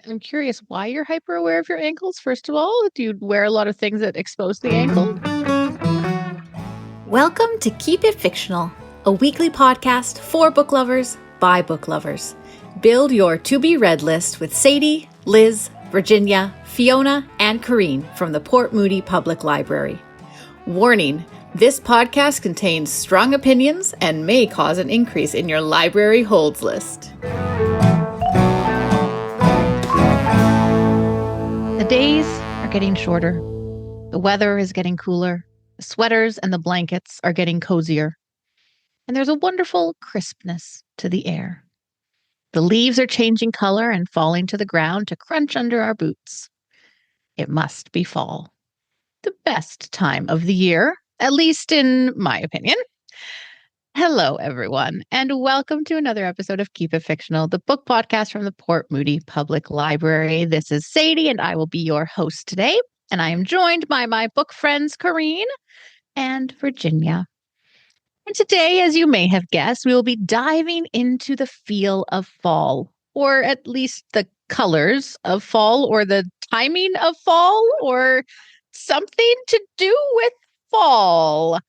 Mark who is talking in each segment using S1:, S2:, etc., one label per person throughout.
S1: I'm curious why you're hyper aware of your ankles, first of all. Do you wear a lot of things that expose the ankle?
S2: Welcome to Keep It Fictional, a weekly podcast for book lovers by book lovers. Build your to-be-read list with Sadie, Liz, Virginia, Fiona, and Corrine from the Port Moody Public Library. Warning, this podcast contains strong opinions and may cause an increase in your library holds list.
S1: The days are getting shorter. The weather is getting cooler. The sweaters and the blankets are getting cozier. And there's a wonderful crispness to the air. The leaves are changing color and falling to the ground to crunch under our boots. It must be fall. The best time of the year, at least in my opinion. Hello, everyone, and welcome to another episode of Keep It Fictional, the book podcast from the Port Moody Public Library. This is Sadie, and I will be your host today. And I am joined by my book friends, Corrine and Virginia. And today, as you may have guessed, we will be diving into the feel of fall, or at least the colors of fall, or the timing of fall, or something to do with fall.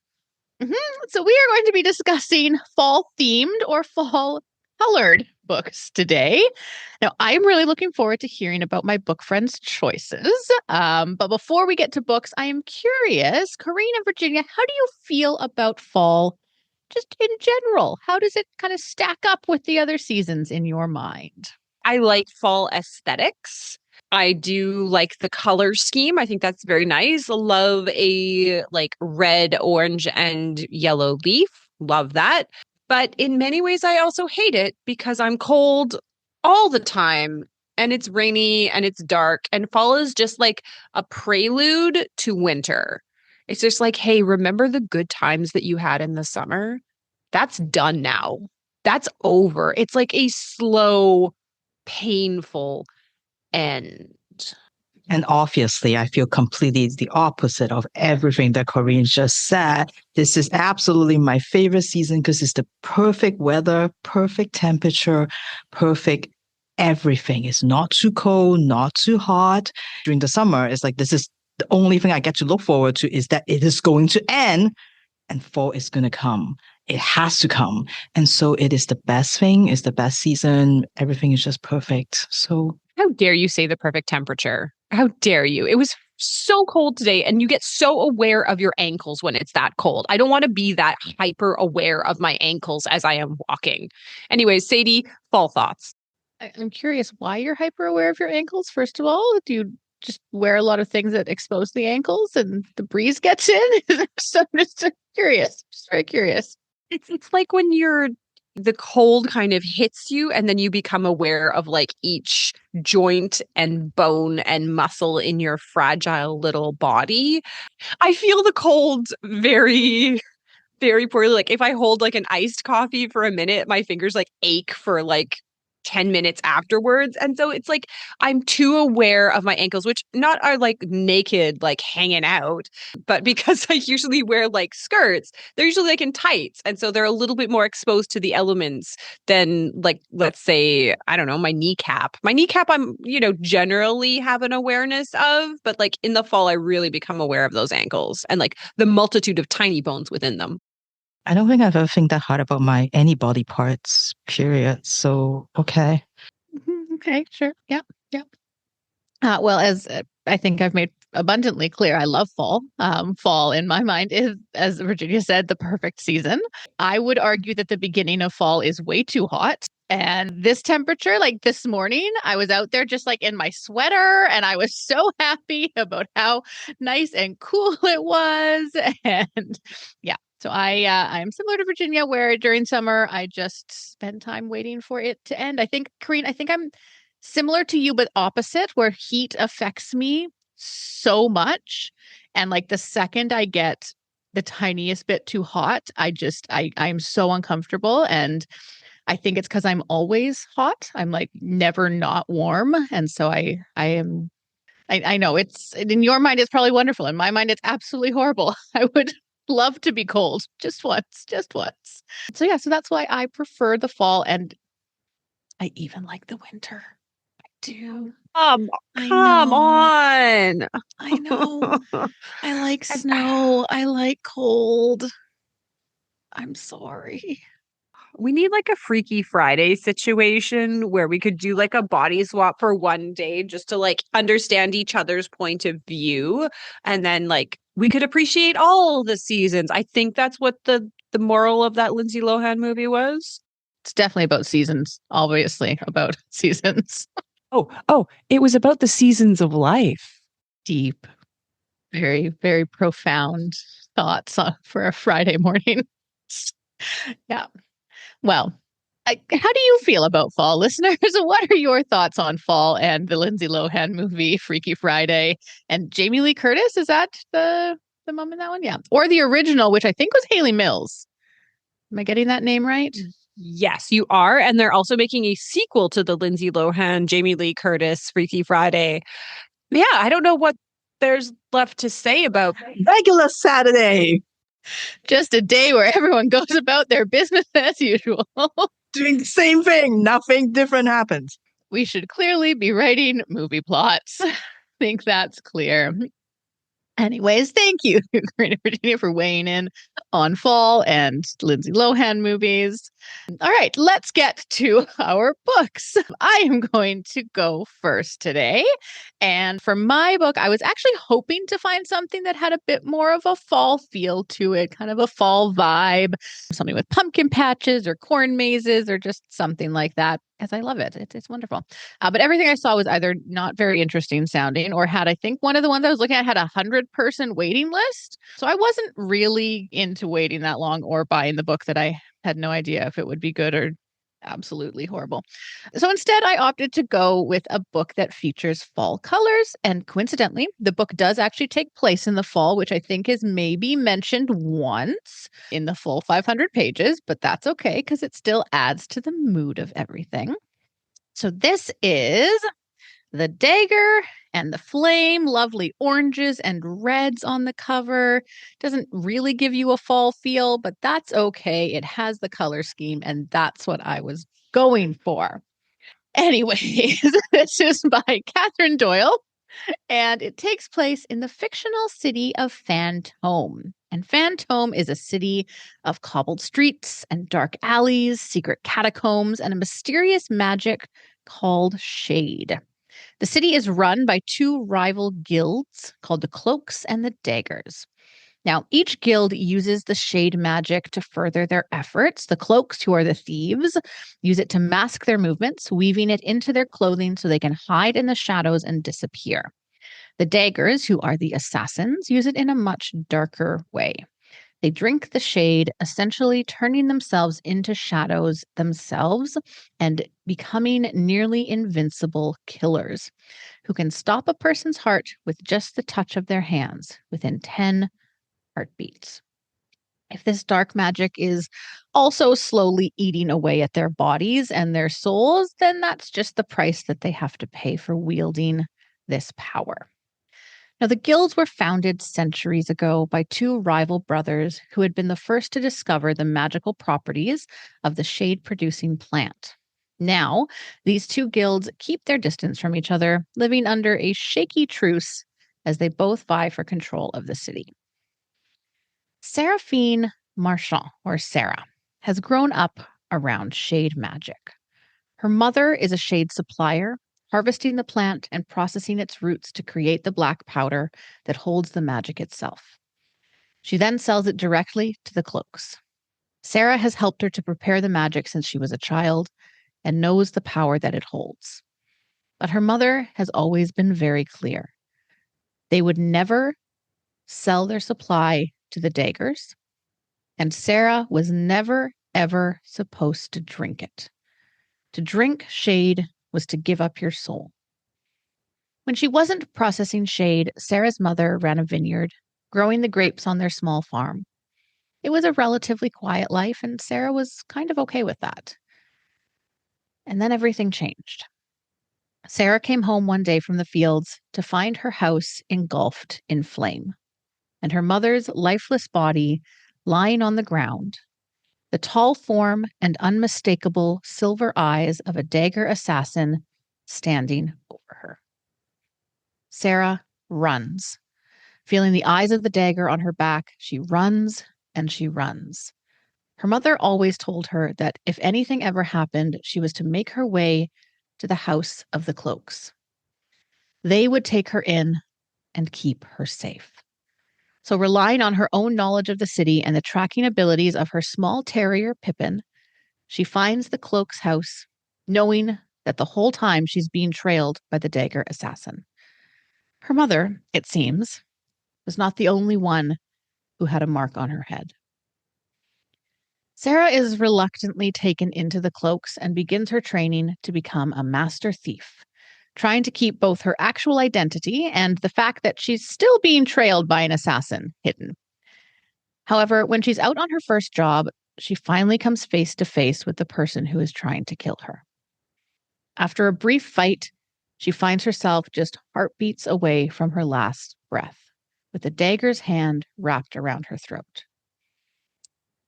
S1: So we are going to be discussing fall-themed or fall-colored books today. Now, I'm really looking forward to hearing about my book friends' choices. But before we get to books, I am curious, Corrine and Virginia, how do you feel about fall just in general? How does it kind of stack up with the other seasons in your mind?
S3: I like fall aesthetics. I do like the color scheme. I think that's very nice. Love a like red, orange, and yellow leaf. Love that. But in many ways, I also hate it because I'm cold all the time and it's rainy and it's dark. And fall is just like a prelude to winter. It's just like, hey, remember the good times that you had in the summer? That's done now. That's over. It's like a slow, painful end.
S4: And obviously, I feel completely the opposite of everything that Corinne just said. This is absolutely my favorite season because it's the perfect weather, perfect temperature, perfect everything. It's not too cold, not too hot. During the summer, it's like this is the only thing I get to look forward to is that it is going to end and fall is going to come. It has to come. And so it is the best thing. It's the best season. Everything is just perfect. So
S3: how dare you say the perfect temperature? How dare you? It was so cold today, and you get so aware of your ankles when it's that cold. I don't want to be that hyper aware of my ankles as I am walking. Anyways, Sadie, fall thoughts.
S1: I'm curious why you're hyper aware of your ankles, first of all. Do you just wear a lot of things that expose the ankles and the breeze gets in? So I'm just curious, just very curious.
S3: It's like when the cold kind of hits you and then you become aware of like each joint and bone and muscle in your fragile little body. I feel the cold very, very poorly. Like if I hold like an iced coffee for a minute, my fingers like ache for like 10 minutes afterwards. And so it's like I'm too aware of my ankles, which not are like naked, like hanging out, but because I usually wear like skirts, they're usually like in tights. And so they're a little bit more exposed to the elements than like, let's say, I don't know, my kneecap. My kneecap, generally have an awareness of, but like in the fall, I really become aware of those ankles and like the multitude of tiny bones within them.
S4: I don't think I've ever think that hard about my any body parts, period. So, okay.
S1: Okay, sure. Yeah, yeah. Well, as I think I've made abundantly clear, I love fall. Fall, in my mind, is, as Virginia said, the perfect season. I would argue that the beginning of fall is way too hot. And this temperature, like this morning, I was out there just like in my sweater and I was so happy about how nice and cool it was. And yeah, so I'm similar to Virginia, where during summer I just spend time waiting for it to end. I think, Corrine, I'm similar to you, but opposite, where heat affects me so much. And like the second I get the tiniest bit too hot, I'm so uncomfortable. And I think it's because I'm always hot. I'm like never not warm. And so I know it's in your mind, it's probably wonderful. In my mind, it's absolutely horrible. I would love to be cold just once, just once. So yeah, so that's why I prefer the fall, and I even like the winter. I do. I
S3: Come
S1: know.
S3: on.
S1: I know. I like snow. I like cold. I'm sorry.
S3: We need like a Freaky Friday situation where we could do like a body swap for one day just to like understand each other's point of view. And then like we could appreciate all the seasons. I think that's what the moral of that Lindsay Lohan movie was.
S1: It's definitely about seasons, obviously, about seasons.
S3: Oh, it was about the seasons of life.
S1: Deep, very, very profound thoughts for a Friday morning. Yeah. Well, how do you feel about fall, listeners? What are your thoughts on fall and the Lindsay Lohan movie, Freaky Friday? And Jamie Lee Curtis, is that the mom in that one? Yeah. Or the original, which I think was Haley Mills. Am I getting that name right?
S3: Yes, you are. And they're also making a sequel to the Lindsay Lohan, Jamie Lee Curtis, Freaky Friday. Yeah, I don't know what there's left to say about
S4: Regular Saturday.
S1: Just a day where everyone goes about their business as usual.
S4: Doing the same thing. Nothing different happens.
S1: We should clearly be writing movie plots. I think that's clear. Anyways, thank you, Corinne and Virginia, for weighing in on fall and Lindsay Lohan movies. All right, let's get to our books. I am going to go first today. And for my book, I was actually hoping to find something that had a bit more of a fall feel to it, kind of a fall vibe, something with pumpkin patches or corn mazes or just something like that, as I love it. It's wonderful. But everything I saw was either not very interesting sounding or had, I think one of the ones I was looking at had 100-person waiting list. So I wasn't really into waiting that long or buying the book that I had no idea if it would be good or absolutely horrible. So instead, I opted to go with a book that features fall colors. And coincidentally, the book does actually take place in the fall, which I think is maybe mentioned once in the full 500 pages, but that's okay because it still adds to the mood of everything. So this is the Dagger and the Flame, lovely oranges and reds on the cover. Doesn't really give you a fall feel, but that's okay. It has the color scheme, and that's what I was going for. Anyways, this is by Catherine Doyle, and it takes place in the fictional city of Fantôme. And Fantôme is a city of cobbled streets and dark alleys, secret catacombs, and a mysterious magic called Shade. The city is run by two rival guilds called the Cloaks and the Daggers. Now, each guild uses the shade magic to further their efforts. The Cloaks, who are the thieves, use it to mask their movements, weaving it into their clothing so they can hide in the shadows and disappear. The Daggers, who are the assassins, use it in a much darker way. They drink the shade, essentially turning themselves into shadows themselves and becoming nearly invincible killers who can stop a person's heart with just the touch of their hands within 10 heartbeats. If this dark magic is also slowly eating away at their bodies and their souls, then that's just the price that they have to pay for wielding this power. Now, the guilds were founded centuries ago by two rival brothers who had been the first to discover the magical properties of the shade-producing plant. Now, these two guilds keep their distance from each other, living under a shaky truce as they both vie for control of the city. Seraphine Marchand, or Sarah, has grown up around shade magic. Her mother is a shade supplier, harvesting the plant and processing its roots to create the black powder that holds the magic itself. She then sells it directly to the Cloaks. Sarah has helped her to prepare the magic since she was a child and knows the power that it holds. But her mother has always been very clear. They would never sell their supply to the Daggers, and Sarah was never, ever supposed to drink it. To drink shade was to give up your soul. When she wasn't processing shade, Sarah's mother ran a vineyard, growing the grapes on their small farm. It was a relatively quiet life, and Sarah was kind of okay with that. And then everything changed. Sarah came home one day from the fields to find her house engulfed in flame, and her mother's lifeless body lying on the ground, the tall form and unmistakable silver eyes of a Dagger assassin standing over for her. Sarah runs. Feeling the eyes of the dagger on her back, she runs and she runs. Her mother always told her that if anything ever happened, she was to make her way to the House of the Cloaks. They would take her in and keep her safe. So, relying on her own knowledge of the city and the tracking abilities of her small terrier, Pippin, she finds the Cloak's house, knowing that the whole time she's being trailed by the Dagger assassin. Her mother, it seems, was not the only one who had a mark on her head. Sarah is reluctantly taken into the Cloaks and begins her training to become a master thief, trying to keep both her actual identity and the fact that she's still being trailed by an assassin hidden. However, when she's out on her first job, she finally comes face to face with the person who is trying to kill her. After a brief fight, she finds herself just heartbeats away from her last breath, with the dagger's hand wrapped around her throat.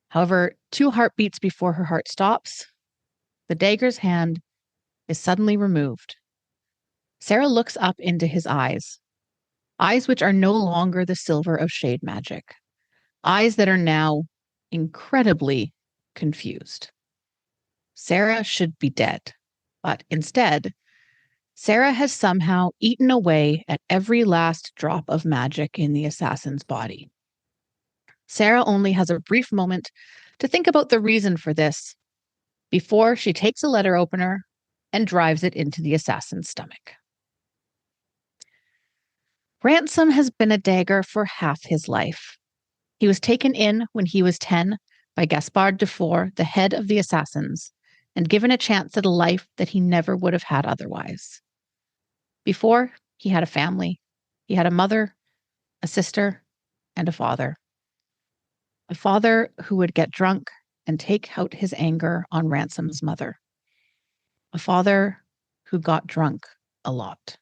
S1: However, 2 heartbeats before her heart stops, the dagger's hand is suddenly removed. Sarah looks up into his eyes which are no longer the silver of shade magic, eyes that are now incredibly confused. Sarah should be dead, but instead, Sarah has somehow eaten away at every last drop of magic in the assassin's body. Sarah only has a brief moment to think about the reason for this before she takes a letter opener and drives it into the assassin's stomach. Ransom has been a dagger for half his life. He was taken in when he was 10 by Gaspard Dufour, the head of the assassins, and given a chance at a life that he never would have had otherwise. Before, he had a family. He had a mother, a sister, and a father. A father who would get drunk and take out his anger on Ransom's mother. A father who got drunk a lot.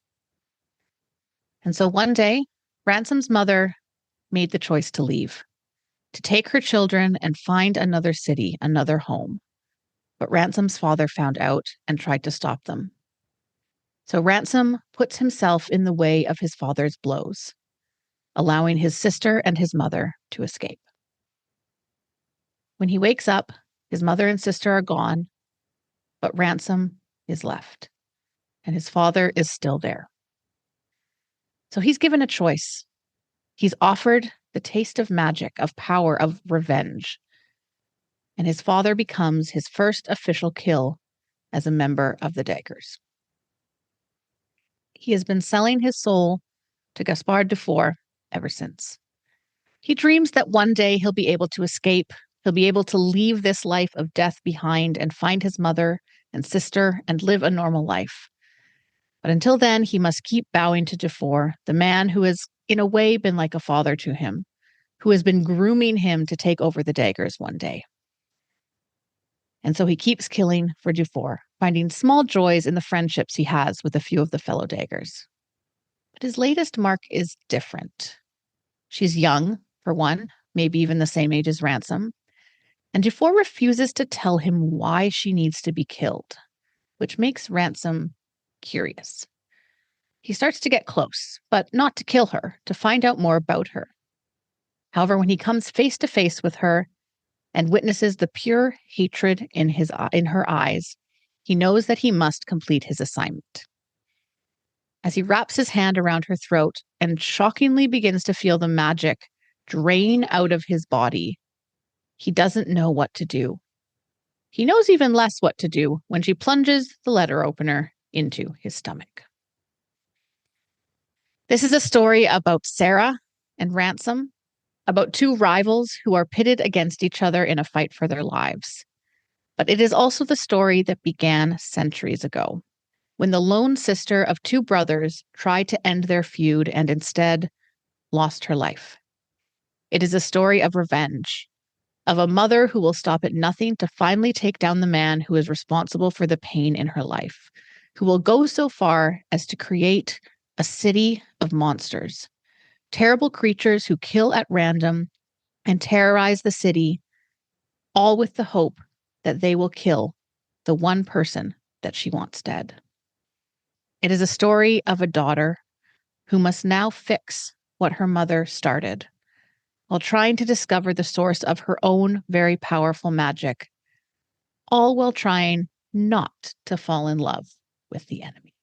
S1: And so one day, Ransom's mother made the choice to leave, to take her children and find another city, another home. But Ransom's father found out and tried to stop them. So Ransom puts himself in the way of his father's blows, allowing his sister and his mother to escape. When he wakes up, his mother and sister are gone, but Ransom is left, and his father is still there. So he's given a choice. He's offered the taste of magic, of power, of revenge. And his father becomes his first official kill as a member of the Daggers. He has been selling his soul to Gaspard Dufour ever since. He dreams that one day he'll be able to escape. He'll be able to leave this life of death behind and find his mother and sister and live a normal life. But until then, he must keep bowing to Dufour, the man who has, in a way, been like a father to him, who has been grooming him to take over the Daggers one day. And so he keeps killing for Dufour, finding small joys in the friendships he has with a few of the fellow Daggers. But his latest mark is different. She's young, for one, maybe even the same age as Ransom, and Dufour refuses to tell him why she needs to be killed, which makes Ransom curious. He starts to get close, but not to kill her, to find out more about her. However, when he comes face to face with her and witnesses the pure hatred in her eyes, he knows that he must complete his assignment. As he wraps his hand around her throat and shockingly begins to feel the magic drain out of his body, he doesn't know what to do. He knows even less what to do when she plunges the letter opener into his stomach. This is a story about Sarah and Ransom, about 2 rivals who are pitted against each other in a fight for their lives. But it is also the story that began centuries ago, when the lone sister of 2 brothers tried to end their feud and instead lost her life. It is a story of revenge, of a mother who will stop at nothing to finally take down the man who is responsible for the pain in her life, who will go so far as to create a city of monsters, terrible creatures who kill at random and terrorize the city, all with the hope that they will kill the one person that she wants dead. It is a story of a daughter who must now fix what her mother started while trying to discover the source of her own very powerful magic, all while trying not to fall in love with the enemy.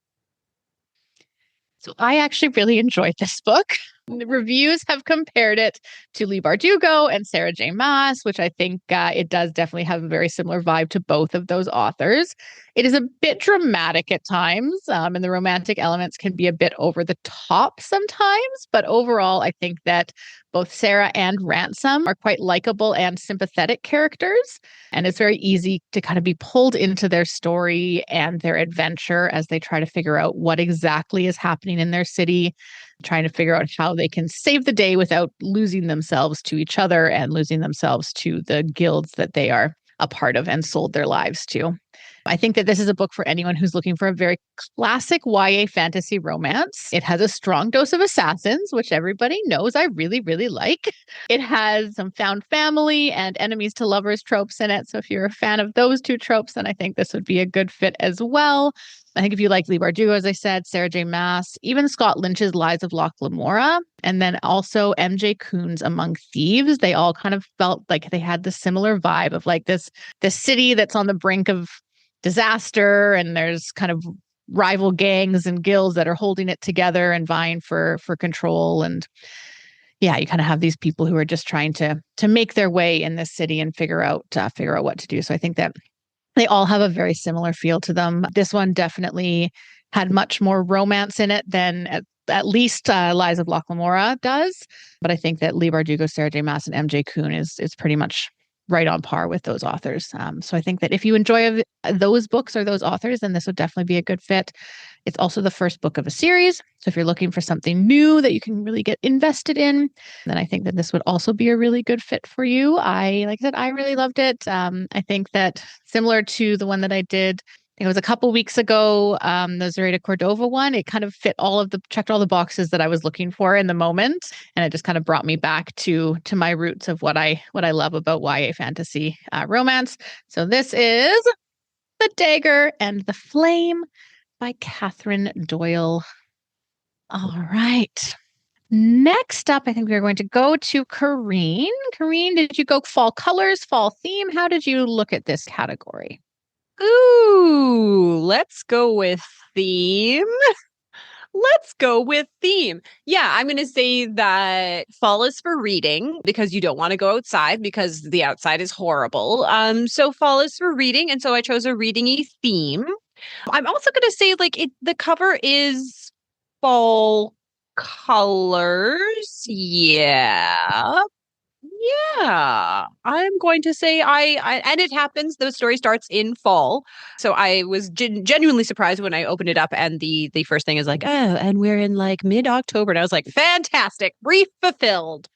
S1: So I actually really enjoyed this book. The reviews have compared it to Leigh Bardugo and Sarah J. Maas, which I think it does definitely have a very similar vibe to both of those authors. It is a bit dramatic at times, and the romantic elements can be a bit over the top sometimes. But overall, I think that both Sarah and Ransom are quite likable and sympathetic characters. And it's very easy to kind of be pulled into their story and their adventure as they try to figure out what exactly is happening in their city, trying to figure out how they can save the day without losing themselves to each other and losing themselves to the guilds that they are a part of and sold their lives to. I think that this is a book for anyone who's looking for a very classic YA fantasy romance. It has a strong dose of assassins, which everybody knows I really, really like. It has some found family and enemies to lovers tropes in it. So if you're a fan of those two tropes, then I think this would be a good fit as well. I think if you like Leigh Bardugo, as I said, Sarah J. Maas, even Scott Lynch's Lies of Loch Lamora, and then also M.J. Kuhn's Among Thieves, they all kind of felt like they had the similar vibe of like this city that's on the brink of disaster, and there's kind of rival gangs and guilds that are holding it together and vying for control. And yeah, you kind of have these people who are just trying to make their way in this city and figure out what to do. So I think that they all have a very similar feel to them. This one definitely had much more romance in it than at least Lies of Loch Lamora does. But I think that Leigh Bardugo, Sarah J. Maas, and M.J. Kuhn is pretty much right on par with those authors. So I think that if you enjoy those books or those authors, then this would definitely be a good fit. It's also the first book of a series. So if you're looking for something new that you can really get invested in, then I think that this would also be a really good fit for you. Like I said, I really loved it. I think that similar to the one that I did, it was a couple weeks ago, the Zoraida Cordova one, it kind of checked all the boxes that I was looking for in the moment. And it just kind of brought me back to my roots of what I love about YA fantasy romance. So this is The Dagger and the Flame by Catherine Doyle. All right. Next up, I think we're going to go to Kareen. Kareen, did you go fall colors, fall theme? How did you look at this category?
S3: Ooh, let's go with theme. Let's go with theme. Yeah, I'm going to say that fall is for reading because you don't want to go outside because the outside is horrible. So fall is for reading, and so I chose a reading-y theme. I'm also going to say the cover is fall colors. Yeah. Yeah, I'm going to say I and it happens. The story starts in fall, so I was genuinely surprised when I opened it up, and the first thing is like, oh, and we're in like mid-October, and I was like, fantastic, brief fulfilled.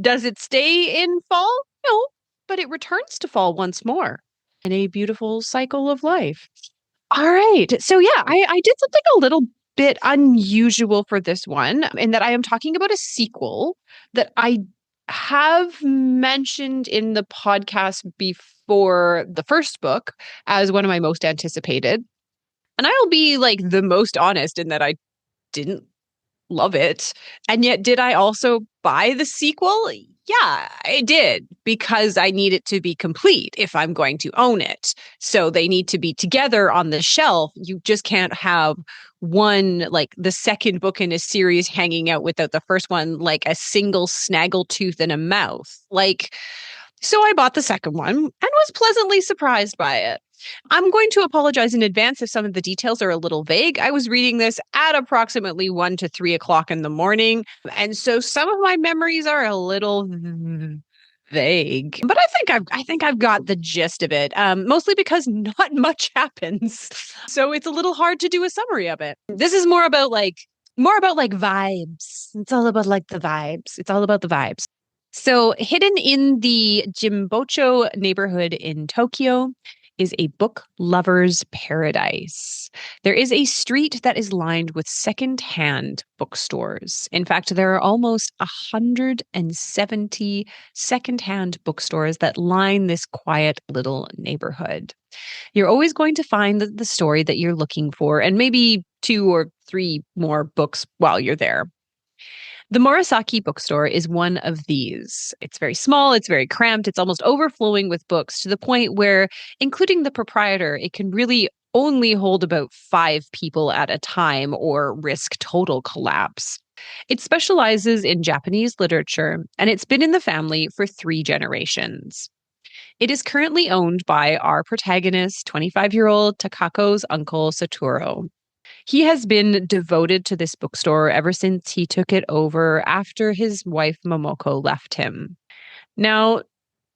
S3: Does it stay in fall? No, but it returns to fall once more in a beautiful cycle of life. All right, so yeah, I did something a little bit unusual for this one, in that I am talking about a sequel that I have mentioned in the podcast before the first book as one of my most anticipated. And I'll be like the most honest in that I didn't love it. And yet, did I also buy the sequel? Yeah, I did, because I need it to be complete if I'm going to own it. So they need to be together on the shelf. You just can't have one, like the second book in a series hanging out without the first one, like a single snaggletooth in a mouth. So I bought the second one and was pleasantly surprised by it. I'm going to apologize in advance if some of the details are a little vague. I was reading this at approximately 1 to 3 o'clock in the morning, and so some of my memories are a little vague. But I think I've got the gist of it. Mostly because not much happens, so it's a little hard to do a summary of it. This is more about vibes. It's all about like the vibes. It's all about the vibes. So hidden in the Jimbocho neighborhood in Tokyo is a book lover's paradise. There is a street that is lined with second-hand bookstores. In fact, there are almost 170 second-hand bookstores that line this quiet little neighborhood. you're always going to find the story that you're looking for, and maybe 2 or 3 more books while you're there. The Morisaki bookstore is one of these. It's very small, it's very cramped, it's almost overflowing with books to the point where, including the proprietor, it can really only hold about 5 people at a time or risk total collapse. It specializes in Japanese literature, and it's been in the family for 3 generations. It is currently owned by our protagonist, 25-year-old Takako's uncle, Satoru. He has been devoted to this bookstore ever since he took it over after his wife Momoko left him. Now,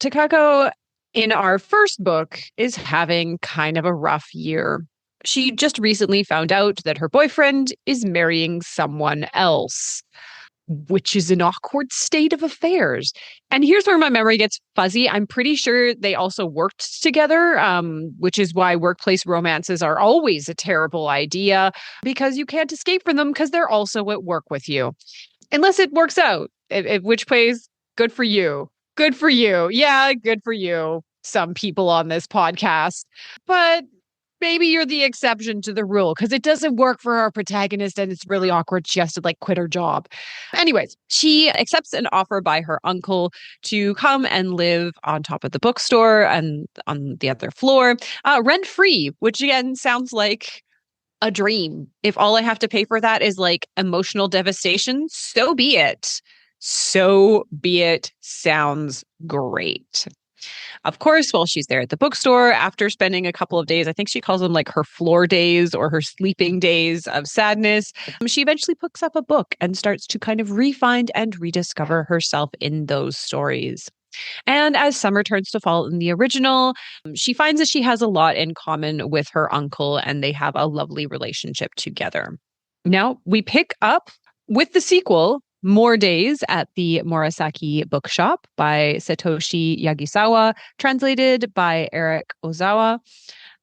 S3: Takako, in our first book, is having kind of a rough year. She just recently found out that her boyfriend is marrying someone else, which is an awkward state of affairs. And here's where my memory gets fuzzy. I'm pretty sure they also worked together, which is why workplace romances are always a terrible idea, because you can't escape from them because they're also at work with you. Unless it works out, which plays good for you. Good for you. Yeah, good for you. Some people on this podcast. But maybe you're the exception to the rule because it doesn't work for our protagonist and it's really awkward. She has to quit her job. Anyways, she accepts an offer by her uncle to come and live on top of the bookstore and on the other floor, rent free, which again sounds like a dream. If all I have to pay for that is emotional devastation, so be it. So be it. Sounds great. Of course, while she's there at the bookstore, after spending a couple of days, I think she calls them her floor days or her sleeping days of sadness, she eventually picks up a book and starts to kind of re-find and rediscover herself in those stories. And as summer turns to fall in the original, she finds that she has a lot in common with her uncle and they have a lovely relationship together. Now we pick up with the sequel, More Days at the Morisaki Bookshop by Satoshi Yagisawa, translated by Eric Ozawa.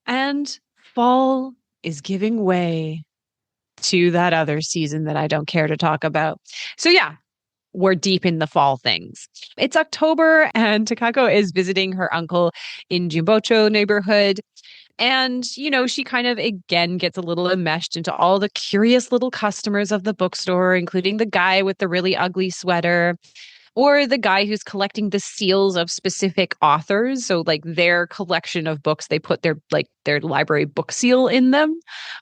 S3: And fall is giving way to that other season that I don't care to talk about. So yeah, we're deep in the fall things. It's October and Takako is visiting her uncle in Jimbocho neighborhood. And, she kind of again gets a little enmeshed into all the curious little customers of the bookstore, including the guy with the really ugly sweater or the guy who's collecting the seals of specific authors. So their collection of books, they put their library book seal in them.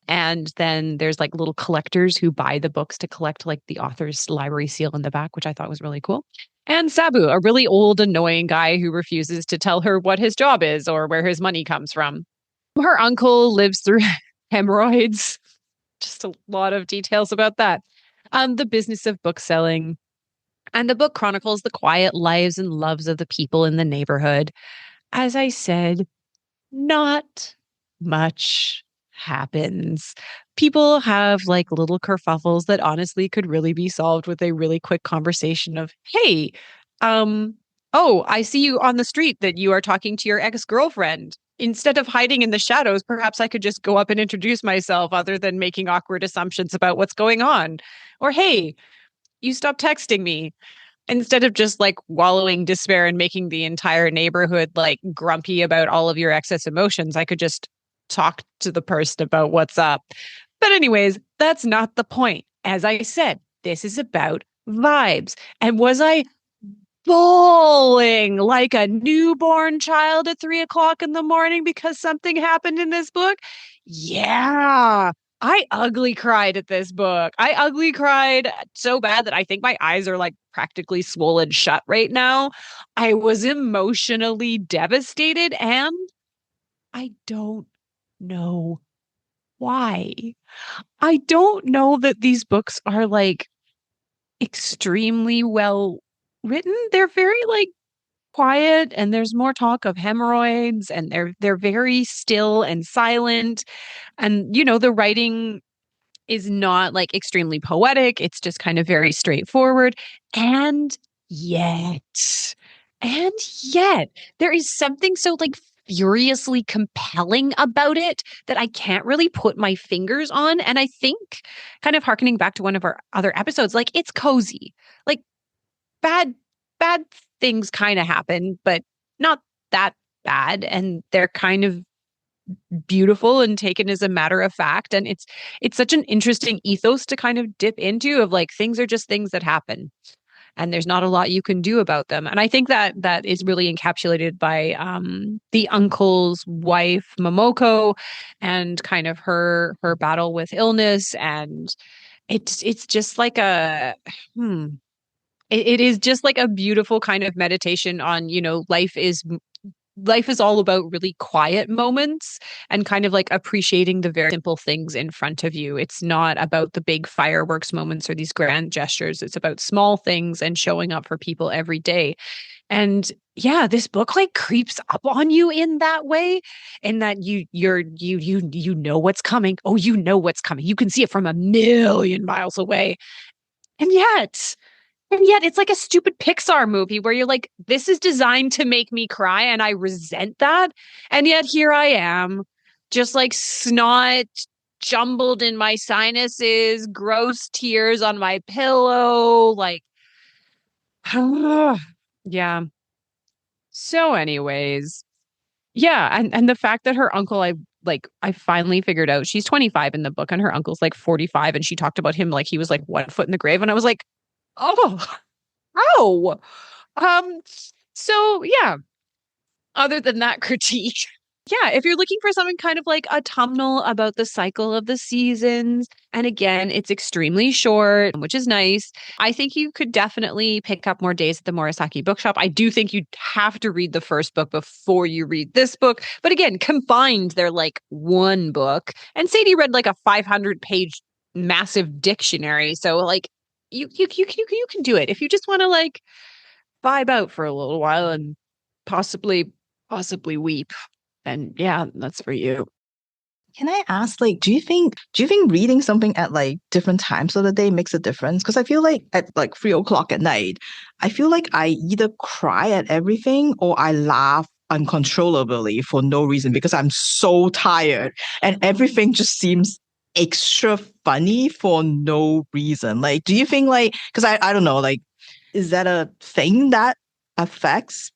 S3: And then there's little collectors who buy the books to collect the author's library seal in the back, which I thought was really cool. And Sabu, a really old, annoying guy who refuses to tell her what his job is or where his money comes from. Her uncle lives through hemorrhoids. Just a lot of details about that. The business of bookselling. And the book chronicles the quiet lives and loves of the people in the neighborhood. As I said, not much happens. People have little kerfuffles that honestly could really be solved with a really quick conversation of, hey, oh, I see you on the street that you are talking to your ex-girlfriend. Instead of hiding in the shadows, perhaps I could just go up and introduce myself other than making awkward assumptions about what's going on. Or, hey, you stopped texting me. Instead of just wallowing despair and making the entire neighborhood grumpy about all of your excess emotions, I could just talk to the person about what's up. But anyways, that's not the point. As I said, this is about vibes. And was I bawling like a newborn child at 3:00 in the morning because something happened in this book? Yeah. I ugly cried at this book. I ugly cried so bad that I think my eyes are practically swollen shut right now. I was emotionally devastated and I don't know why. I don't know that these books are extremely well written. They're very quiet and there's more talk of hemorrhoids and they're very still and silent. And the writing is not extremely poetic. It's just kind of very straightforward. And yet, and yet, there is something so furiously compelling about it that I can't really put my fingers on. And I think, kind of harkening back to one of our other episodes, it's cozy. Bad things kind of happen, but not that bad. And they're kind of beautiful and taken as a matter of fact. And it's such an interesting ethos to kind of dip into, of like, things are just things that happen and there's not a lot you can do about them. And I think that is really encapsulated by the uncle's wife, Momoko, and kind of her battle with illness. And it's just like it is just like a beautiful kind of meditation on, life is all about really quiet moments and kind of like appreciating the very simple things in front of you. It's not about the big fireworks moments or these grand gestures. It's about small things and showing up for people every day. And yeah, this book like creeps up on you in that way, in that you know what's coming. Oh, you know what's coming. You can see it from a million miles away. And yet it's like a stupid Pixar movie where you're like, this is designed to make me cry and I resent that. And yet here I am, just like snot jumbled in my sinuses, gross tears on my pillow. Like, yeah. So anyways, yeah. And the fact that her uncle, I finally figured out she's 25 in the book and her uncle's like 45. And she talked about him like he was like 1 foot in the grave. And I was like, oh, oh. So yeah, other than that critique, yeah, if you're looking for something kind of like autumnal about the cycle of the seasons, and again, it's extremely short, which is nice. I think you could definitely pick up More Days at the Morisaki Bookshop. I do think you'd have to read the first book before you read this book. But again, combined, they're like one book. And Sadie read like a 500-page massive dictionary. So like you can do it if you just want to like vibe out for a little while and possibly weep. And yeah, that's for you.
S4: Can I ask, like, do you think reading something at like different times of the day makes a difference? Because I feel like at like 3 o'clock at night, I feel like I either cry at everything or I laugh uncontrollably for no reason because I'm so tired and everything just seems extra funny for no reason. Like, do you think like, because I don't know, like, is that a thing that affects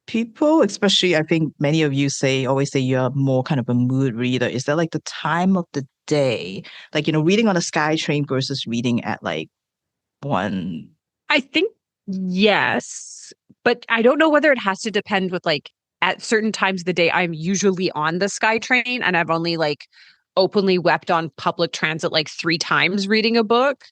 S4: people? Especially, I think many of you always say you're more kind of a mood reader. Is that like the time of the day? Like, reading on a SkyTrain versus reading at like one.
S3: I think yes, but I don't know whether it has to depend with like at certain times of the day. I'm usually on the SkyTrain and I've only like openly wept on public transit like 3 times reading a book,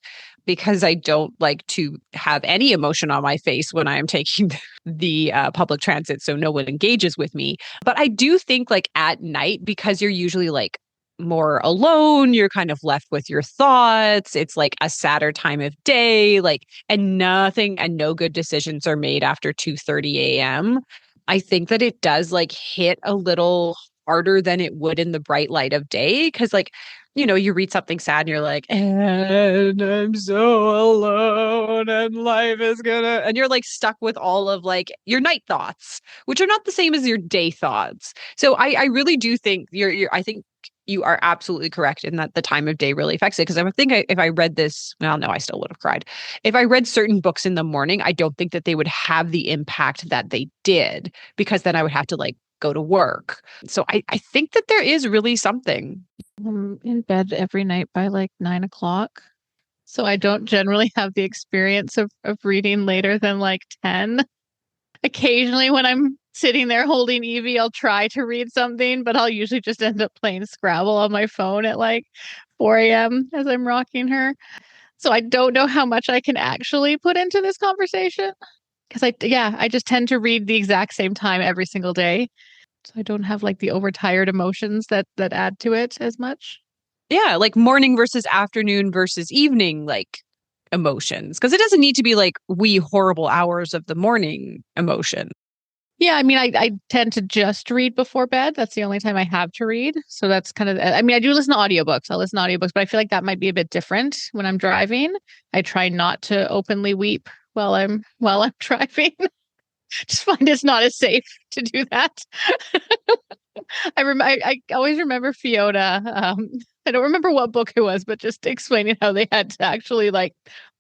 S3: because I don't like to have any emotion on my face when I am taking the public transit, so no one engages with me. But I do think like at night, because you're usually like more alone, you're kind of left with your thoughts. It's like a sadder time of day, like, and no good decisions are made after 2:30 a.m. I think that it does like hit a little harder than it would in the bright light of day, because like, you read something sad and you're like, and I'm so alone and life is and you're like stuck with all of like your night thoughts, which are not the same as your day thoughts. So I really do think I think you are absolutely correct in that the time of day really affects it. Because I think if I read this, well, no, I still would have cried. If I read certain books in the morning, I don't think that they would have the impact that they did, because then I would have to like go to work. So I think that there is really something.
S1: I'm in bed every night by like 9 o'clock. So I don't generally have the experience of reading later than like 10. Occasionally when I'm sitting there holding Evie, I'll try to read something, but I'll usually just end up playing Scrabble on my phone at like 4 a.m. as I'm rocking her. So I don't know how much I can actually put into this conversation, because I just tend to read the exact same time every single day. So I don't have like the overtired emotions that add to it as much.
S3: Yeah, like morning versus afternoon versus evening, like emotions. Because it doesn't need to be like wee horrible hours of the morning emotion.
S1: Yeah, I mean, I tend to just read before bed. That's the only time I have to read. So that's kind of, I mean, I do listen to audiobooks. I'll listen to audiobooks, but I feel like that might be a bit different when I'm driving. I try not to openly weep while I'm driving. Just find it's not as safe to do that. I always remember Fiona. I don't remember what book it was, but just explaining how they had to actually like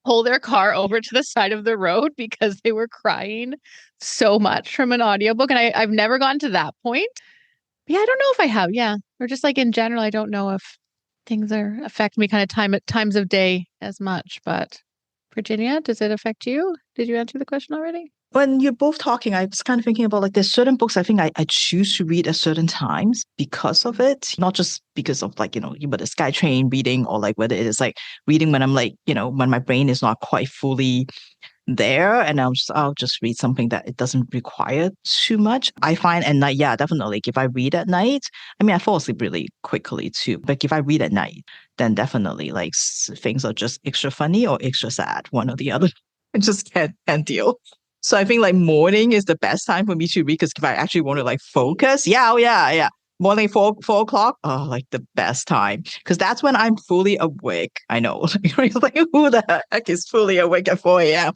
S1: pull their car over to the side of the road because they were crying so much from an audiobook. And I've never gotten to that point. Yeah, I don't know if I have. Yeah. or just like in general, I don't know if things affect me kind of times of day as much. But Virginia, does it affect you? Did you answer the question already?
S4: When you're both talking, I was kind of thinking about like there's certain books I think I choose to read at certain times because of it, not just because of like, whether it's SkyTrain reading or like whether it is like reading when I'm like, when my brain is not quite fully there, and I'll just read something that it doesn't require too much. I find at night, yeah, definitely. Like if I read at night, I mean, I fall asleep really quickly too. But if I read at night, then definitely like things are just extra funny or extra sad, one or the other. I just can't deal. So I think like morning is the best time for me to read because if I actually want to like focus, yeah. Morning 4 o'clock, oh, like the best time because that's when I'm fully awake. I know, like who the heck is fully awake at 4 a.m.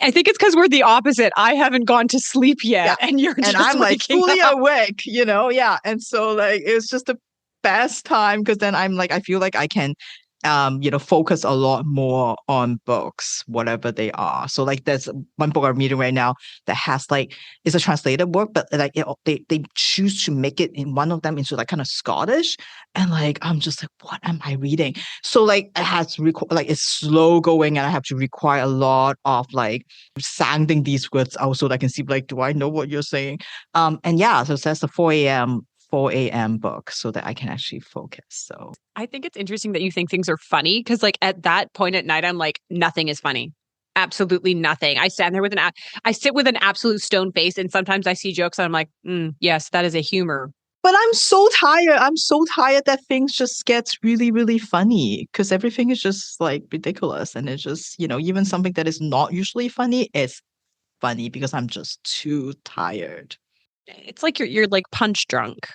S3: I think it's because we're the opposite. I haven't gone to sleep yet, and you're just
S4: I'm like fully
S3: up.
S4: awake, yeah. And so like it's just the best time because then I'm like I feel like I can focus a lot more on books, whatever they are. So like there's one book I'm reading right now that has like, it's a translated work, but like they choose to make it in one of them into like kind of Scottish. And like, I'm just like, what am I reading? So like it has, like it's slow going and I have to require a lot of like sounding these words out so that I can see like, do I know what you're saying? And yeah, so that's the 4 a.m. book so that I can actually focus. So
S3: I think it's interesting that you think things are funny because like at that point at night, I'm like, nothing is funny. Absolutely nothing. I stand there I sit with an absolute stone face and sometimes I see jokes and I'm like, yes, that is a humor.
S4: But I'm so tired. I'm so tired that things just gets really, really funny because everything is just like ridiculous. And it's just, even something that is not usually funny is funny because I'm just too tired.
S3: It's like you're like punch drunk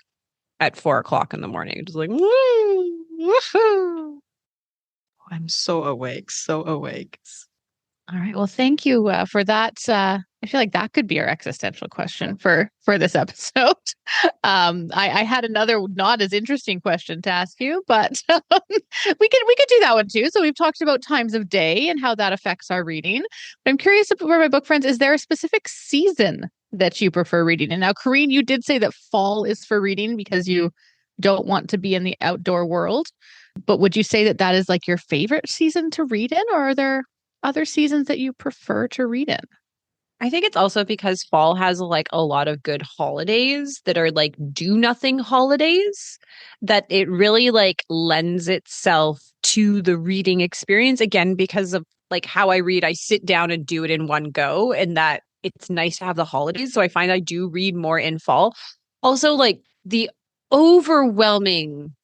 S3: at 4 o'clock in the morning. Just like, woo, woohoo.
S4: I'm so awake, so awake.
S1: All right. Well, thank you for that. I feel like that could be our existential question for this episode. I had another not as interesting question to ask you, but we could do that one too. So we've talked about times of day and how that affects our reading. But I'm curious for my book friends, is there a specific season that you prefer reading? And now, Corrine, you did say that fall is for reading because you don't want to be in the outdoor world. But would you say that that is like your favorite season to read in, or are there other seasons that you prefer to read in?
S3: I think it's also because fall has like a lot of good holidays that are like do nothing holidays that it really like lends itself to the reading experience again because of like how I read. I sit down and do it in one go and that it's nice to have the holidays. So I find I do read more in fall. Also like the overwhelming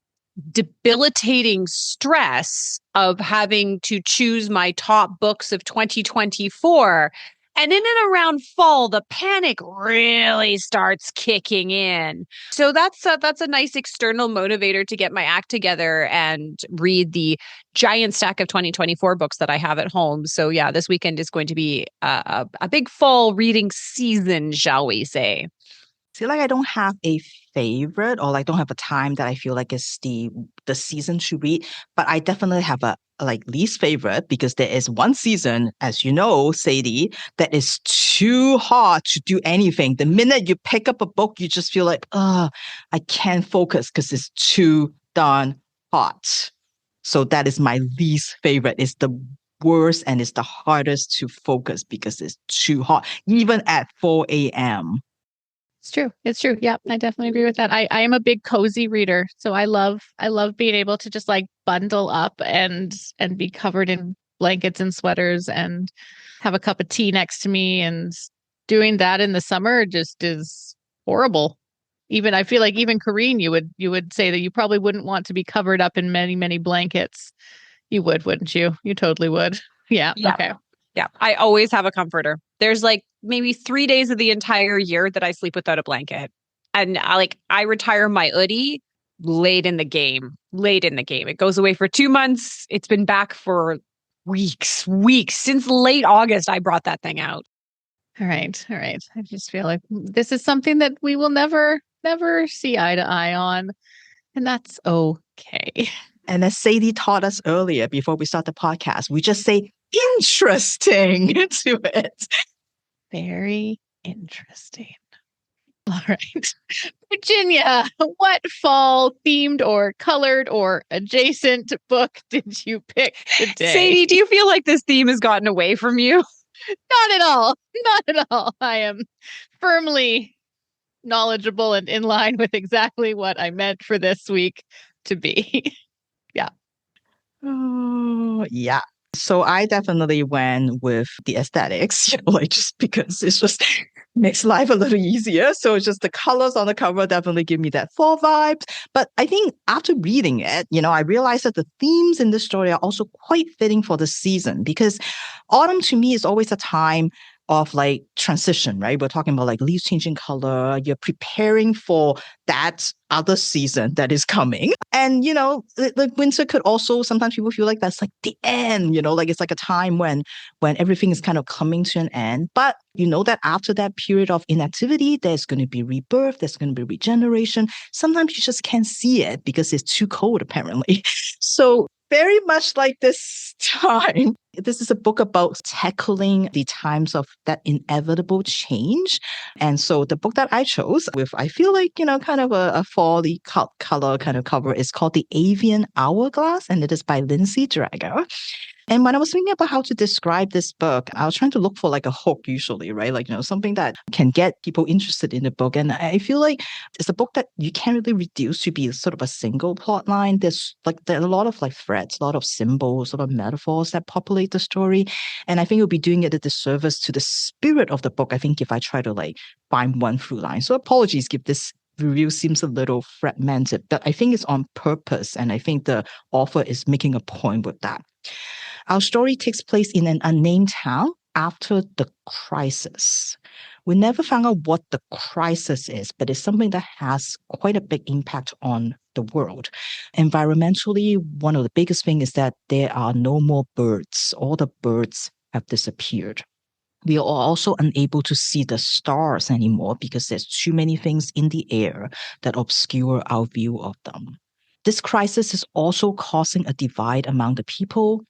S3: debilitating stress of having to choose my top books of 2024. And in and around fall, the panic really starts kicking in. So that's a nice external motivator to get my act together and read the giant stack of 2024 books that I have at home. So yeah, this weekend is going to be a big fall reading season, shall we say.
S4: Feel like I don't have a favorite or like don't have a time that I feel like is the season to read, but I definitely have a like least favorite because there is one season, as you know, Sadie, that is too hard to do anything. The minute you pick up a book, you just feel like, I can't focus because it's too darn hot. So that is my least favorite. It's the worst and it's the hardest to focus because it's too hot, even at 4 a.m.
S1: It's true. It's true. Yeah, I definitely agree with that. I am a big cozy reader, so I love being able to just like bundle up and be covered in blankets and sweaters and have a cup of tea next to me. And doing that in the summer just is horrible. Even I feel like even Corrine, you would say that you probably wouldn't want to be covered up in many, many blankets. You would, wouldn't you? You totally would. Yeah. Okay.
S3: Yeah. I always have a comforter. There's like maybe 3 days of the entire year that I sleep without a blanket. And I retire my hoodie late in the game. It goes away for 2 months. It's been back for weeks. Since late August, I brought that thing out.
S1: All right. I just feel like this is something that we will never see eye to eye on. And that's okay.
S4: And as Sadie taught us earlier before we start the podcast, we just say interesting to it.
S1: Very interesting. All right. Virginia, what fall themed or colored or adjacent book did you pick today?
S3: Sadie, do you feel like this theme has gotten away from you?
S1: Not at all. Not at all. I am firmly knowledgeable and in line with exactly what I meant for this week to be. Yeah.
S4: Oh, yeah. So I definitely went with the aesthetics, like just because it's just makes life a little easier. So it's just the colors on the cover definitely give me that fall vibes. But I think after reading it, I realized that the themes in this story are also quite fitting for the season because autumn to me is always a time of like transition, right? We're talking about like leaves changing color. You're preparing for that other season that is coming. And, like winter could also, sometimes people feel like that's like the end, like it's like a time when everything is kind of coming to an end. But you know that after that period of inactivity, there's going to be rebirth, there's going to be regeneration. Sometimes you just can't see it because it's too cold, apparently. So very much like this time. This is a book about tackling the times of that inevitable change. And so the book that I chose with, I feel like, kind of a fall-y color kind of cover is called The Avian Hourglass, and it is by Lindsey Drager. And when I was thinking about how to describe this book, I was trying to look for like a hook usually, right? Like, something that can get people interested in the book. And I feel like it's a book that you can't really reduce to be sort of a single plot line. There are a lot of like threads, a lot of symbols, sort of metaphors that populate the story. And I think it'll be doing it a disservice to the spirit of the book, I think, if I try to like find one through line. So apologies if this review seems a little fragmented, but I think it's on purpose. And I think the author is making a point with that. Our story takes place in an unnamed town after the crisis. We never found out what the crisis is, but it's something that has quite a big impact on the world. Environmentally, one of the biggest things is that there are no more birds. All the birds have disappeared. We are also unable to see the stars anymore because there's too many things in the air that obscure our view of them. This crisis is also causing a divide among the people.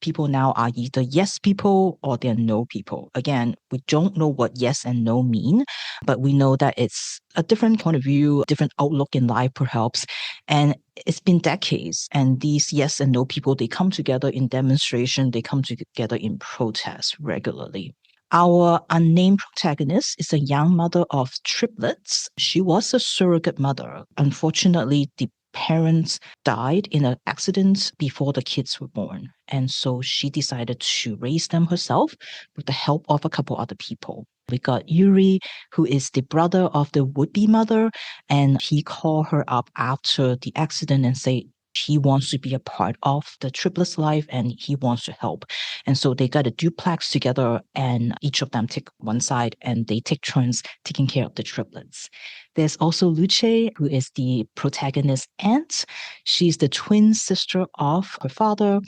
S4: People now are either yes people or they're no people. Again, we don't know what yes and no mean, but we know that it's a different point of view, different outlook in life perhaps. And it's been decades. And these yes and no people, they come together in demonstration, they come together in protest regularly. Our unnamed protagonist is a young mother of triplets. She was a surrogate mother. Unfortunately, the parents died in an accident before the kids were born. And so she decided to raise them herself with the help of a couple other people. We got Yuri, who is the brother of the would-be mother, and he called her up after the accident and say he wants to be a part of the triplets' life and he wants to help. And so they got a duplex together and each of them take one side and they take turns taking care of the triplets. There's also Luce, who is the protagonist's aunt. She's the twin sister of her father,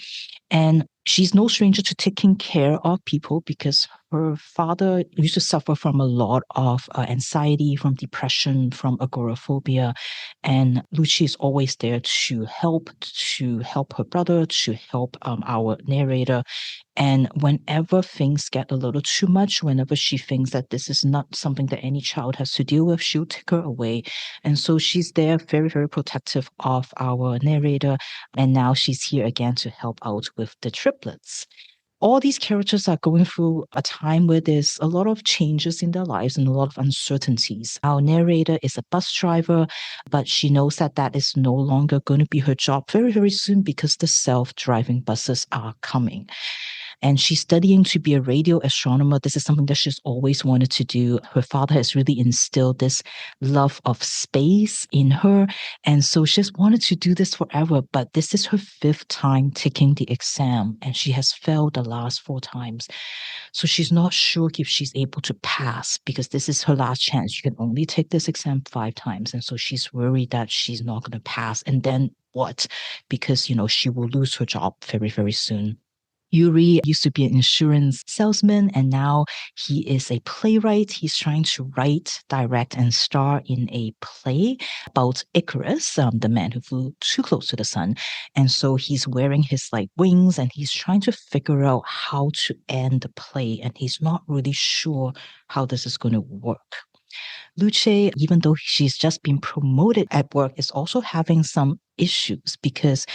S4: and she's no stranger to taking care of people because her father used to suffer from a lot of anxiety, from depression, from agoraphobia. And Luce is always there to help her brother, to help our narrator. And whenever things get a little too much, whenever she thinks that this is not something that any child has to deal with, she'll take her away. And so she's there very, very protective of our narrator. And now she's here again to help out with the triplets. All these characters are going through a time where there's a lot of changes in their lives and a lot of uncertainties. Our narrator is a bus driver, but she knows that that is no longer going to be her job very, very soon because the self-driving buses are coming. And she's studying to be a radio astronomer. This is something that she's always wanted to do. Her father has really instilled this love of space in her. And so she's wanted to do this forever. But this is her 5th time taking the exam. And she has failed the last 4 times. So she's not sure if she's able to pass because this is her last chance. You can only take this exam 5 times. And so she's worried that she's not going to pass. And then what? Because, she will lose her job very, very soon. Yuri used to be an insurance salesman, and now he is a playwright. He's trying to write, direct, and star in a play about Icarus, the man who flew too close to the sun. And so he's wearing his wings, and he's trying to figure out how to end the play, and he's not really sure how this is going to work. Luce, even though she's just been promoted at work, is also having some issues because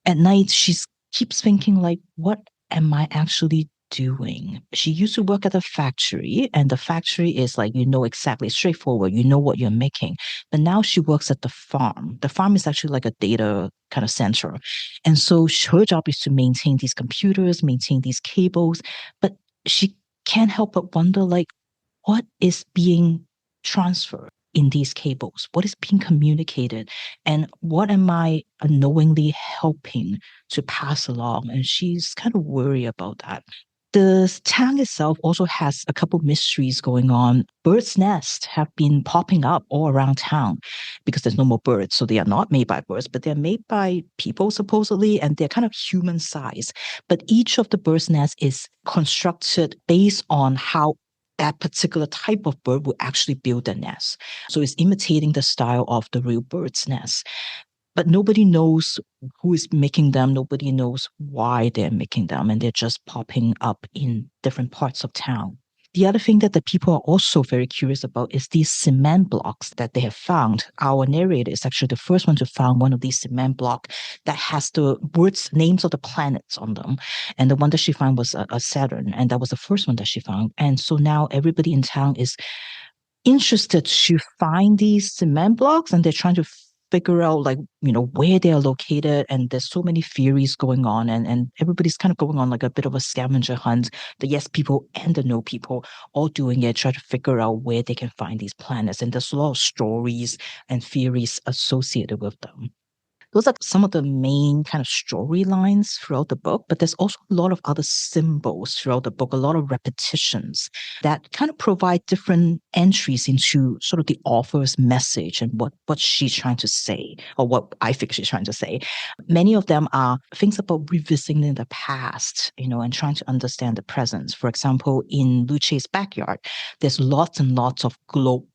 S4: at night she keeps thinking like, what am I actually doing? She used to work at a factory, and the factory is like, exactly straightforward, what you're making. But now she works at the farm. The farm is actually like a data kind of center. And so her job is to maintain these computers, maintain these cables, but she can't help but wonder like, what is being transferred in these cables? What is being communicated? And what am I unknowingly helping to pass along? And she's kind of worried about that. The town itself also has a couple mysteries going on. Birds' nests have been popping up all around town because there's no more birds. So they are not made by birds, but they're made by people supposedly, and they're kind of human size. But each of the birds' nests is constructed based on how that particular type of bird will actually build a nest. So it's imitating the style of the real bird's nest. But nobody knows who is making them. Nobody knows why they're making them. And they're just popping up in different parts of town. The other thing that the people are also very curious about is these cement blocks that they have found. Our narrator is actually the first one to find one of these cement blocks that has the names of the planets on them. And the one that she found was a Saturn. And that was the first one that she found. And so now everybody in town is interested to find these cement blocks, and they're trying to figure out where they are located. And there's so many theories going on, and everybody's kind of going on like a bit of a scavenger hunt. The yes people and the no people all doing it, trying to figure out where they can find these planets. And there's a lot of stories and theories associated with them. Those are some of the main kind of storylines throughout the book, but there's also a lot of other symbols throughout the book, a lot of repetitions that kind of provide different entries into sort of the author's message and what she's trying to say, or what I think she's trying to say. Many of them are things about revisiting the past, and trying to understand the present. For example, in Luce's backyard, there's lots and lots of globes.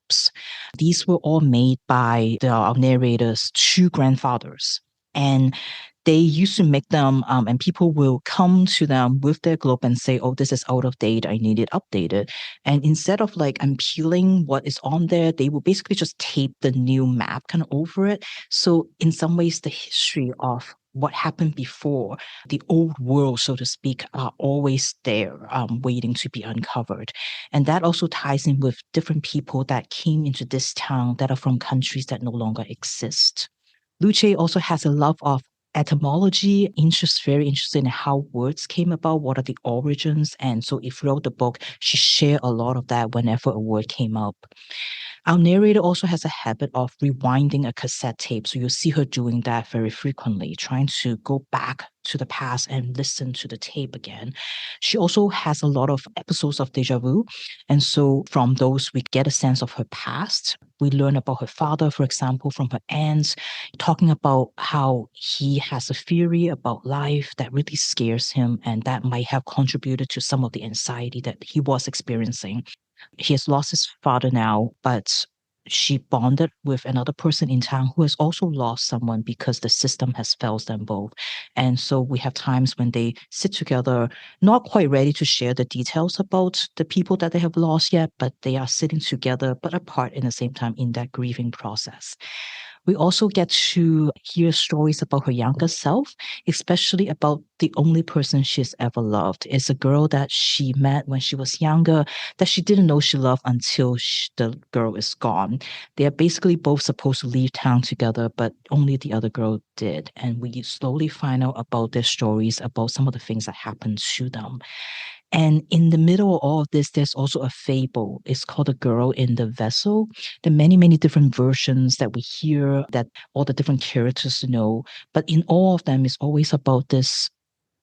S4: These were all made by our narrator's two grandfathers. And they used to make them, and people will come to them with their globe and say, oh, this is out of date, I need it updated. And instead of like unpeeling what is on there, they will basically just tape the new map kind of over it. So in some ways, the history of what happened before, the old world, so to speak, are always there, waiting to be uncovered. And that also ties in with different people that came into this town that are from countries that no longer exist. Luce also has a love of etymology, very interested in how words came about, what are the origins. And so if you wrote the book, she shared a lot of that whenever a word came up. Our narrator also has a habit of rewinding a cassette tape. So you'll see her doing that very frequently, trying to go back to the past and listen to the tape again. She also has a lot of episodes of deja vu. And so from those, we get a sense of her past. We learn about her father, for example, from her aunts, talking about how he has a theory about life that really scares him, and that might have contributed to some of the anxiety that he was experiencing. He has lost his father now, but she bonded with another person in town who has also lost someone because the system has failed them both. And so we have times when they sit together, not quite ready to share the details about the people that they have lost yet, but they are sitting together, but apart in the same time in that grieving process. We also get to hear stories about her younger self, especially about the only person she's ever loved. It's a girl that she met when she was younger that she didn't know she loved until the girl is gone. They are basically both supposed to leave town together, but only the other girl did. And we slowly find out about their stories, about some of the things that happened to them. And in the middle of all of this, there's also a fable. It's called The Girl in the Vessel. There are many, many different versions that we hear, that all the different characters know. But in all of them, it's always about this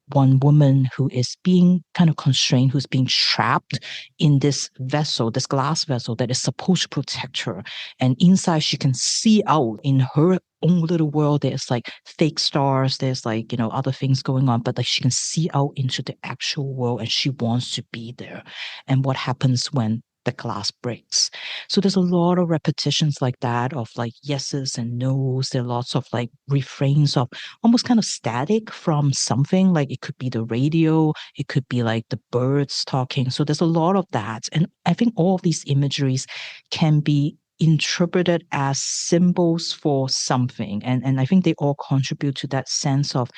S4: one woman who is being kind of constrained, who's being trapped in this vessel, this glass vessel that is supposed to protect her. And inside, she can see out in her own little world. There's like fake stars, there's like, other things going on, but like she can see out into the actual world, and she wants to be there. And what happens when the glass breaks. So there's a lot of repetitions like that of like yeses and nos. There are lots of like refrains of almost kind of static from something. Like it could be the radio, it could be like the birds talking. So there's a lot of that. And I think all of these imageries can be interpreted as symbols for something. And I think they all contribute to that sense of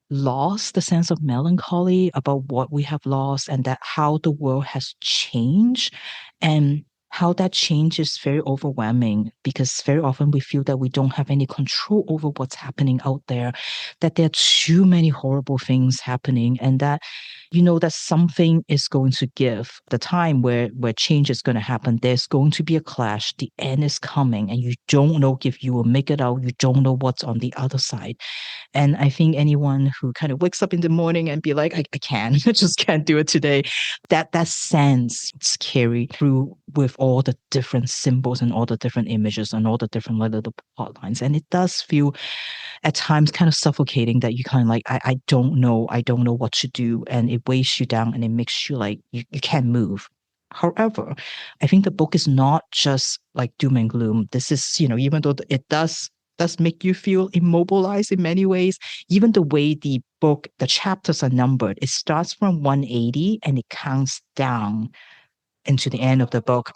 S4: loss, the sense of melancholy about what we have lost and that how the world has changed and how that change is very overwhelming because very often we feel that we don't have any control over what's happening out there, that there are too many horrible things happening and that that something is going to give the time where change is going to happen. There's going to be a clash. The end is coming and you don't know if you will make it out. You don't know what's on the other side. And I think anyone who kind of wakes up in the morning and be like, I can't, I just can't do it today. That sense is carried through with all the different symbols and all the different images and all the different little plot lines. And it does feel at times kind of suffocating that you kind of like, I don't know what to do. And it weighs you down and it makes you like, you can't move. However, I think the book is not just like doom and gloom. This is, even though it does make you feel immobilized in many ways. Even the way the chapters are numbered, it starts from 180 and it counts down into the end of the book.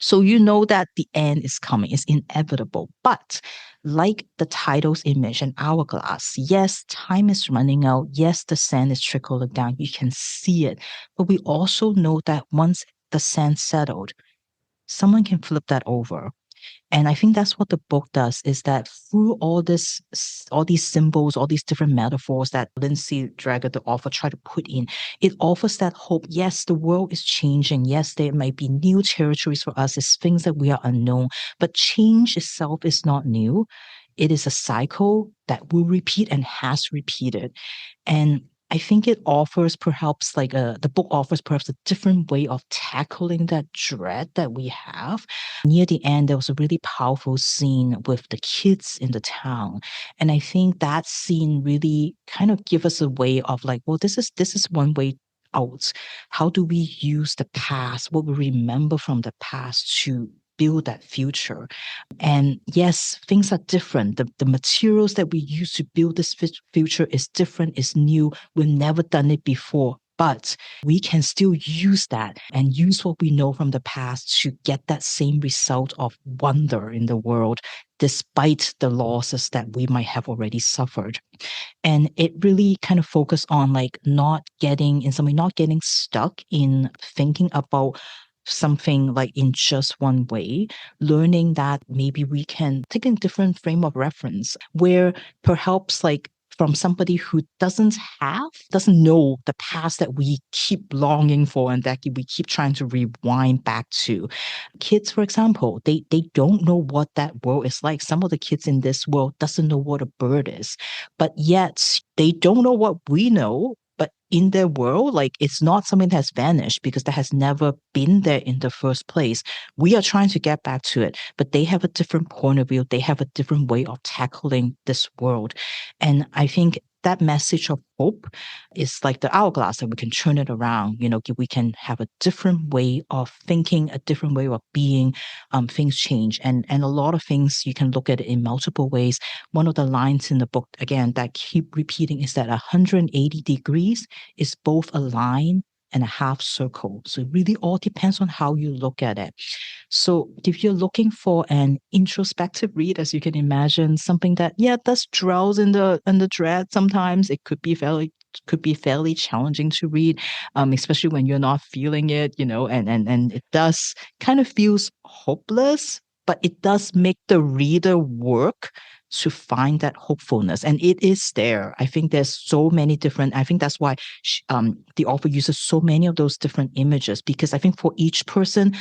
S4: So you know that the end is coming, it's inevitable. But like the title's image, an hourglass, yes, time is running out. Yes, the sand is trickling down. You can see it. But we also know that once the sand settled, someone can flip that over. And I think that's what the book does, is that through all these symbols, all these different metaphors that Lindsey Drager, the author, tried to put in, it offers that hope. Yes, the world is changing. Yes, there might be new territories for us. It's things that we are unknown. But change itself is not new. It is a cycle that will repeat and has repeated. And I think it offers perhaps the book offers perhaps a different way of tackling that dread that we have. Near the end, there was a really powerful scene with the kids in the town. And I think that scene really kind of give us a way of like, well, this is one way out. How do we use the past, what we remember from the past to build that future? And yes, things are different. The materials that we use to build this future is different, is new. We've never done it before. But we can still use that and use what we know from the past to get that same result of wonder in the world, despite the losses that we might have already suffered. And it really kind of focused on like not getting stuck in thinking about something like in just one way, learning that maybe we can take a different frame of reference where perhaps like from somebody who doesn't know the past that we keep longing for and that we keep trying to rewind back to. Kids, for example, they don't know what that world is like. Some of the kids in this world doesn't know what a bird is, but yet they don't know what we know. But in their world, like it's not something that has vanished because that has never been there in the first place. We are trying to get back to it, but they have a different point of view. They have a different way of tackling this world. And I think that message of hope is like the hourglass that we can turn it around. We can have a different way of thinking, a different way of being. Things change. And a lot of things, you can look at it in multiple ways. One of the lines in the book, again, that keep repeating is that 180 degrees is both a line and a half circle. So it really all depends on how you look at it. So if you're looking for an introspective read, as you can imagine, something that, does drowse in the dread sometimes, it could be fairly challenging to read, especially when you're not feeling it, and it does kind of feels hopeless, but it does make the reader work to find that hopefulness. And it is there. I think there's so many different, I think that's why the author uses so many of those different images, because I think for each person,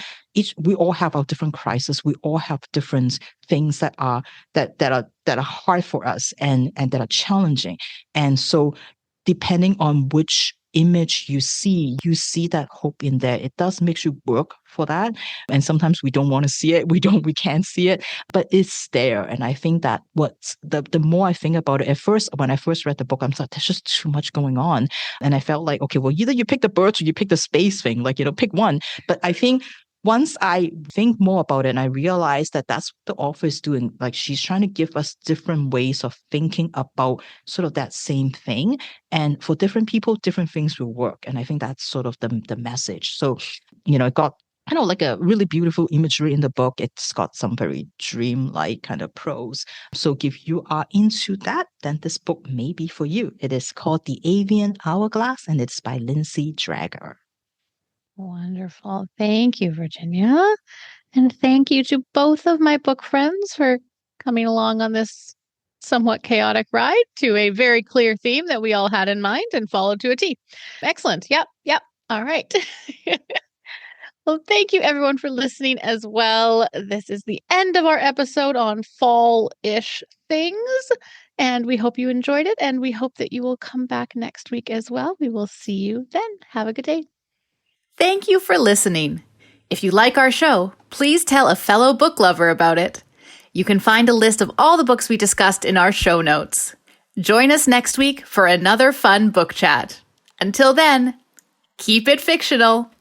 S4: we all have our different crises. We all have different things that are hard for us and that are challenging. And so depending on which image you see that hope in there. It does make you work for that. And sometimes we don't want to see it. We can't see it, but it's there. And I think that what's the more I think about it, at first, when I first read the book, I'm like, there's just too much going on. And I felt like, okay, well, either you pick the birds or you pick the space thing, like, pick one. But I think once I think more about it and I realize that that's what the author is doing, like she's trying to give us different ways of thinking about sort of that same thing. And for different people, different things will work. And I think that's sort of the message. So, it got kind of like a really beautiful imagery in the book. It's got some very dreamlike kind of prose. So if you are into that, then this book may be for you. It is called The Avian Hourglass, and it's by Lindsey Drager.
S1: Wonderful. Thank you, Virginia. And thank you to both of my book friends for coming along on this somewhat chaotic ride to a very clear theme that we all had in mind and followed to a T. Excellent. Yep. All right. Well, thank you everyone for listening as well. This is the end of our episode on fall-ish things, and we hope you enjoyed it, and we hope that you will come back next week as well. We will see you then. Have a good day.
S2: Thank you for listening. If you like our show, please tell a fellow book lover about it. You can find a list of all the books we discussed in our show notes. Join us next week for another fun book chat. Until then, keep it fictional.